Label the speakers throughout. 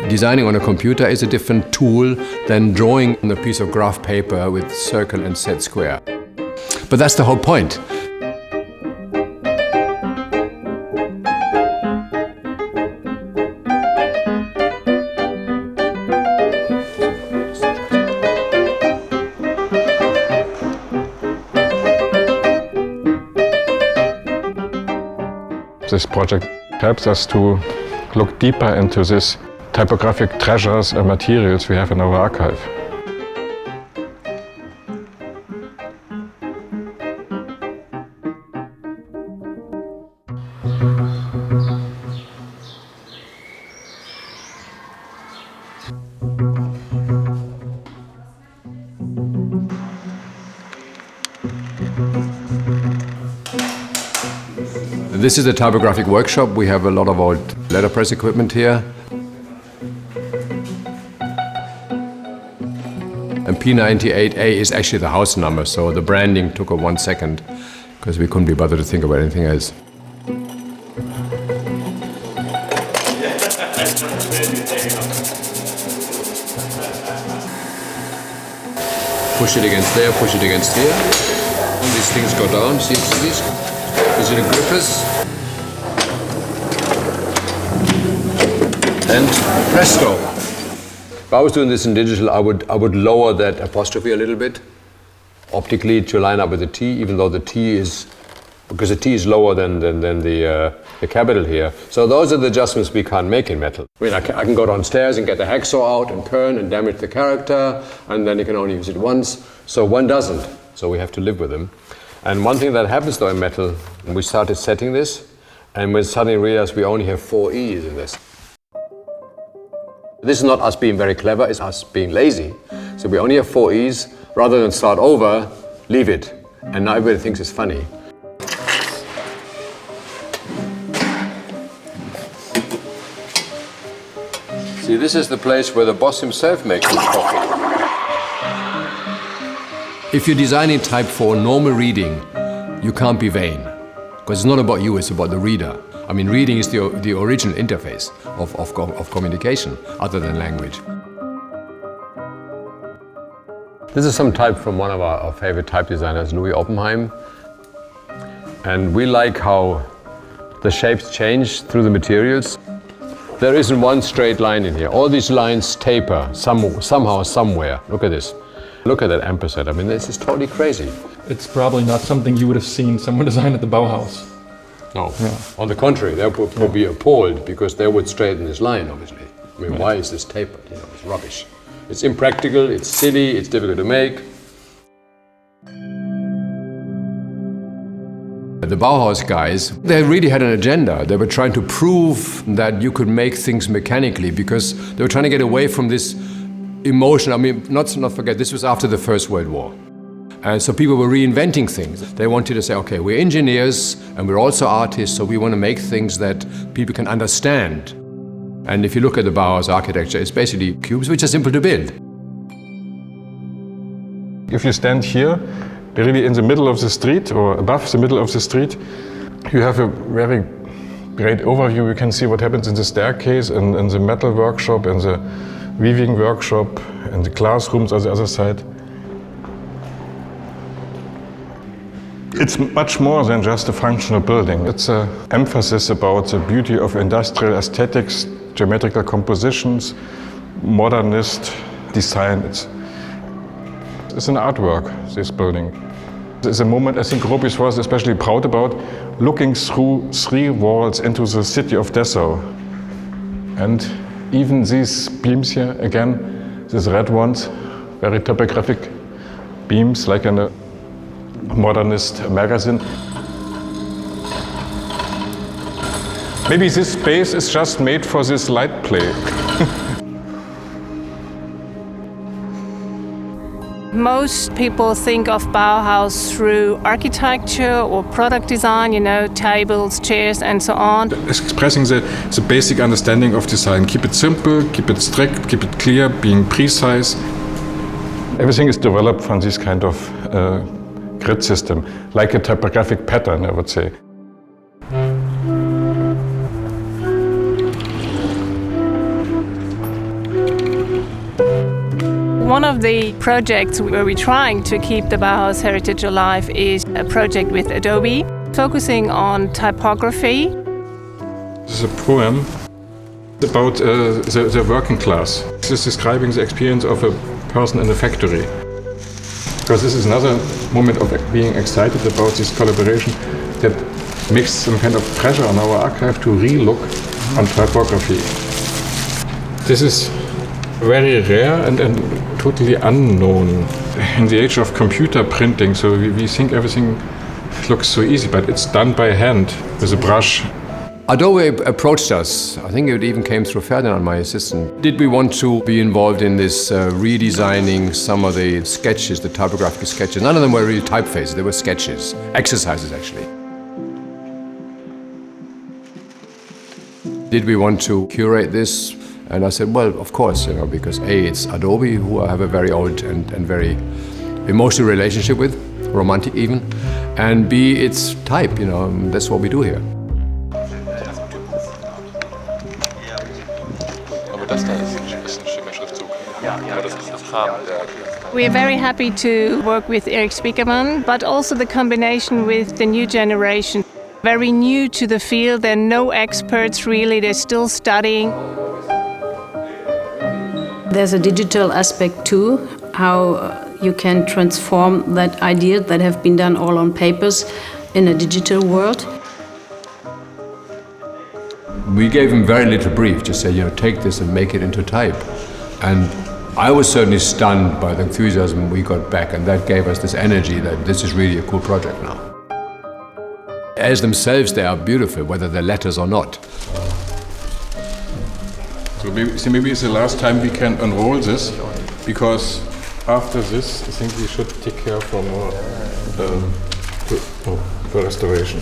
Speaker 1: Designing on a computer is a different tool than drawing on a piece of graph paper with circle and set square. But that's the whole point.
Speaker 2: This project helps us to look deeper into these typographic treasures and materials we have in our archive.
Speaker 1: This is a typographic workshop. We have a lot of old letterpress equipment here. And P98A is actually the house number, so the branding took 1 second because we couldn't be bothered to think about anything else. Push it against there, push it against here. All these things go down, see these? These are the grippers. And presto! If I was doing this in digital, I would lower that apostrophe a little bit, optically to line up with the T, even though the T is, because the T is lower than the capital here. So those are the adjustments we can't make in metal. I mean, I can go downstairs and get the hacksaw out and turn and damage the character, and then you can only use it once. So one doesn't, so we have to live with them. And one thing that happens though in metal, we started setting this, and we suddenly realized we only have 4 E's in this. This is not us being very clever, it's us being lazy. So we only have 4 E's. Rather than start over, leave it. And now everybody thinks it's funny. See, this is the place where the boss himself makes his coffee. If you're designing type for normal reading, you can't be vain. Because it's not about you, it's about the reader. I mean, reading is the original interface of communication, other than language. This is some type from one of our favorite type designers, Louis Oppenheim. And we like how the shapes change through the materials. There isn't one straight line in here. All these lines taper somehow, somewhere. Look at this. Look at that ampersand. I mean, this is totally crazy.
Speaker 3: It's probably not something you would have seen someone design at the Bauhaus.
Speaker 1: No. Yeah. On the contrary, they would be appalled because they would straighten this line, obviously. I mean, why is this tapered? You know, it's rubbish. It's impractical, it's silly, it's difficult to make. The Bauhaus guys, they really had an agenda. They were trying to prove that you could make things mechanically because they were trying to get away from this emotion. I mean, not forget, this was after the First World War. And so people were reinventing things. They wanted to say, okay, we're engineers and we're also artists, so we want to make things that people can understand. And if you look at the Bauhaus architecture, it's basically cubes which are simple to build.
Speaker 2: If you stand here, really in the middle of the street or above the middle of the street, you have a very great overview. You can see what happens in the staircase and in the metal workshop and the weaving workshop and the classrooms on the other side. It's much more than just a functional building. It's an emphasis about the beauty of industrial aesthetics, geometrical compositions, modernist design. It's an artwork, this building. It's a moment I think Gropius was especially proud about, looking through 3 walls into the city of Dessau. And even these beams here, again, these red ones, very typographic beams like in a modernist magazine. Maybe this space is just made for this light play.
Speaker 4: Most people think of Bauhaus through architecture or product design, you know, tables, chairs and so on.
Speaker 2: Expressing the basic understanding of design. Keep it simple, keep it strict, keep it clear, being precise. Everything is developed from this kind of grid system, like a typographic pattern, I would say.
Speaker 4: One of the projects where we're trying to keep the Bauhaus heritage alive is a project with Adobe, focusing on typography.
Speaker 2: This is a poem about the working class. This is describing the experience of a person in a factory. Because this is another moment of being excited about this collaboration that makes some kind of pressure on our archive to re-look on typography. This is very rare and totally unknown in the age of computer printing. So we think everything looks so easy, but it's done by hand with a brush.
Speaker 1: Adobe approached us. I think it even came through Ferdinand, my assistant. Did we want to be involved in this redesigning some of the sketches, the typographic sketches? None of them were really typefaces, they were sketches, exercises actually. Did we want to curate this? And I said, well, of course, because A, it's Adobe, who I have a very old and very emotional relationship with, romantic even, and B, it's type, that's what we do here.
Speaker 4: We are very happy to work with Erik Spiekermann, but also the combination with the new generation. Very new to the field, they're no experts really, they're still studying.
Speaker 5: There's a digital aspect too, how you can transform that idea that have been done all on papers in a digital world.
Speaker 1: We gave him very little brief, just say, take this and make it into type. And I was certainly stunned by the enthusiasm we got back, and that gave us this energy that this is really a cool project now. As themselves, they are beautiful, whether they're letters or not.
Speaker 2: So maybe it's the last time we can unroll this, because after this, I think we should take care for more for restoration.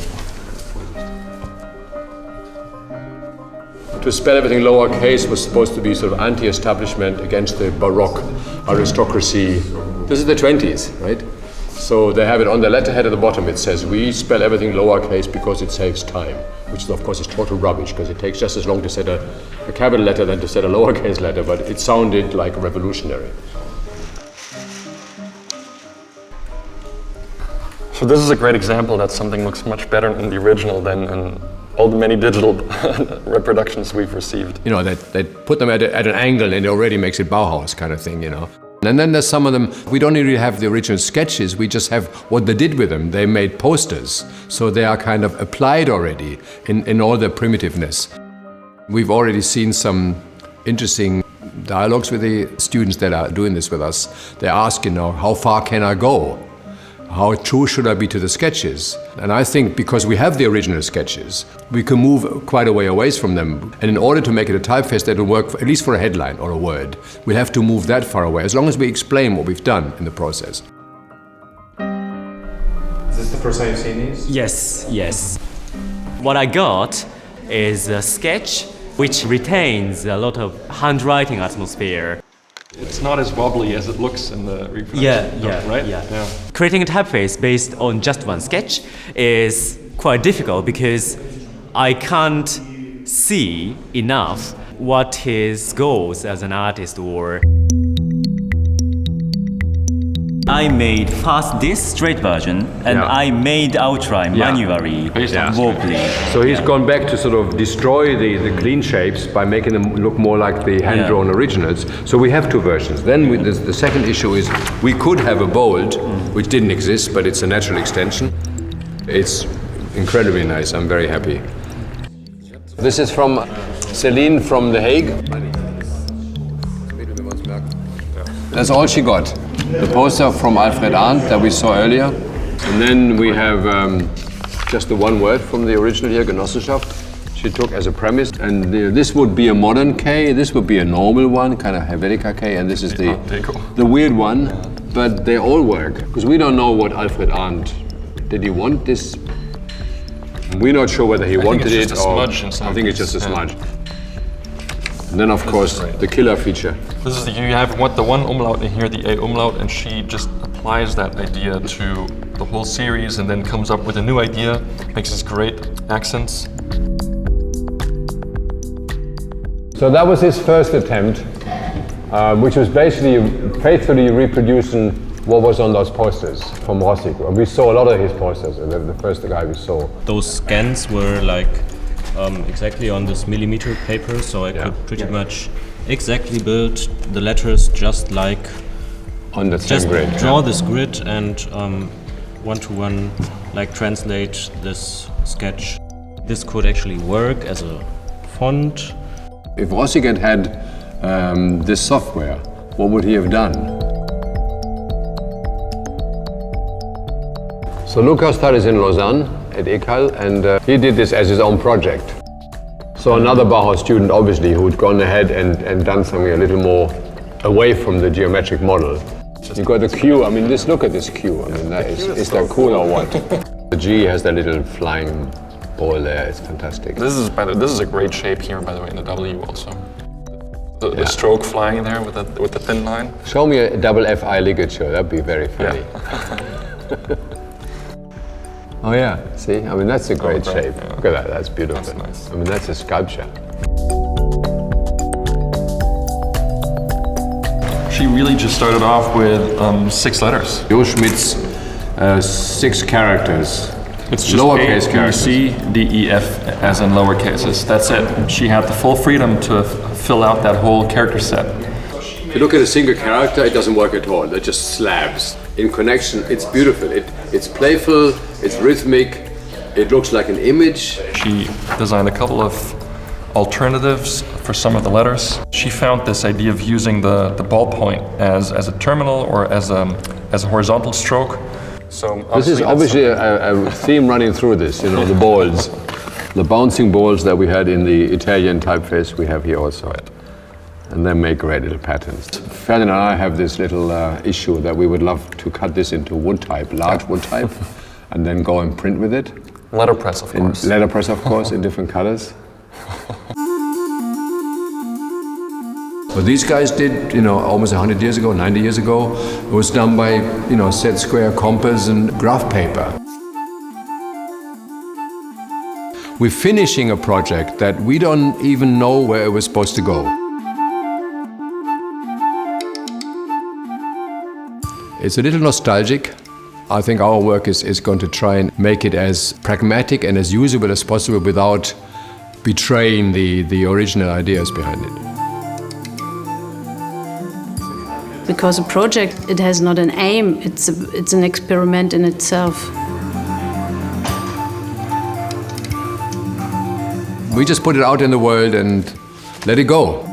Speaker 1: To spell everything lowercase was supposed to be sort of anti-establishment against the Baroque aristocracy. This is the 20s, right? So they have it on the letterhead at the bottom. It says, we spell everything lowercase because it saves time, which of course is total rubbish, because it takes just as long to set a capital letter than to set a lowercase letter, but it sounded like revolutionary.
Speaker 3: So this is a great example that something looks much better in the original than in all the many digital reproductions we've received.
Speaker 1: They put them at an angle and it already makes it Bauhaus kind of thing, And then there's some of them, we don't really have the original sketches, we just have what they did with them. They made posters, so they are kind of applied already in all their primitiveness. We've already seen some interesting dialogues with the students that are doing this with us. They ask, how far can I go? How true should I be to the sketches? And I think because we have the original sketches, we can move quite a way away from them. And in order to make it a typeface that will work, at least for a headline or a word, we'll have to move that far away, as long as we explain what we've done in the process.
Speaker 6: Is this the first time you've seen these?
Speaker 7: Yes. What I got is a sketch which retains a lot of handwriting atmosphere.
Speaker 3: It's not as wobbly as it looks in the reproduction.
Speaker 7: Yeah. Creating a typeface based on just one sketch is quite difficult because I can't see enough what his goals as an artist were. I made first this straight version, and I made outline manually, wobbly.
Speaker 1: So he's gone back to sort of destroy the clean shapes by making them look more like the hand-drawn originals. So we have two versions. Then the second issue is we could have a bold, which didn't exist, but it's a natural extension. It's incredibly nice. I'm very happy. This is from Celine from The Hague. That's all she got. The poster from Alfred Arndt that we saw earlier. And then we have just the one word from the original here, Genossenschaft. She took as a premise. And this would be a modern K, this would be a normal one, kind of Helvetica K, and this is the weird one. But they all work, because we don't know what Alfred Arndt, did he want this? We're not sure whether he wanted it or... I think it's just a smudge. And then, of course, the killer feature.
Speaker 3: This is you have the one umlaut and here the A umlaut, and she just applies that idea to the whole series and then comes up with a new idea, makes these great accents.
Speaker 1: So that was his first attempt. which was basically faithfully reproducing what was on those posters from Rossig. We saw a lot of his posters, the first guy we saw.
Speaker 8: Those scans were like exactly on this millimeter paper, so I could pretty much exactly build the letters just like
Speaker 1: on the same grid.
Speaker 8: Draw this grid and one-to-one like translate this sketch. This could actually work as a font.
Speaker 1: If Rossig had this software, what would he have done? So Luca studies in Lausanne at ECAL, and he did this as his own project. So another Bauhaus student, obviously, who'd gone ahead and done something a little more away from the geometric model. You got the Q, I mean, look at this Q. I mean, is that cool or what? The G has that little flying ball there, it's fantastic.
Speaker 3: This is a great shape here, by the way, in the W also. The stroke flying there with the thin line.
Speaker 1: Show me a double FI ligature, that'd be very funny.
Speaker 3: Yeah.
Speaker 1: Oh yeah, see, I mean that's a great shape.
Speaker 3: Yeah.
Speaker 1: Look at that, that's beautiful.
Speaker 3: That's nice.
Speaker 1: I mean that's a sculpture.
Speaker 3: She really just started off with 6 letters.
Speaker 1: Jo Schmidt's 6 characters.
Speaker 3: It's just
Speaker 1: lowercase
Speaker 3: A,
Speaker 1: characters.
Speaker 3: B, C, D, E, F as in lower cases. That's it. She had the full freedom to fill out that whole character set.
Speaker 1: If you look at a single character, it doesn't work at all. They're just slabs. In connection, it's beautiful. It's playful, it's rhythmic, it looks like an image.
Speaker 3: She designed a couple of alternatives for some of the letters. She found this idea of using the ballpoint as a terminal or as a horizontal stroke. So
Speaker 1: this is obviously a theme running through this, you know, the balls. The bouncing balls that we had in the Italian typeface, we have here also. And they make great little patterns. Ferdinand and I have this little issue that we would love to cut this into wood type, large wood type, and then go and print with it.
Speaker 3: Letterpress, of course.
Speaker 1: Letterpress, of course, in different colors. What these guys did, you know, almost 100 years ago, 90 years ago, it was done by, you know, set square compass and graph paper. We're finishing a project that we don't even know where it was supposed to go. It's a little nostalgic. I think our work is going to try and make it as pragmatic and as usable as possible without betraying the original ideas behind it.
Speaker 5: Because a project, it has not an aim, it's an experiment in itself.
Speaker 1: We just put it out in the world and let it go.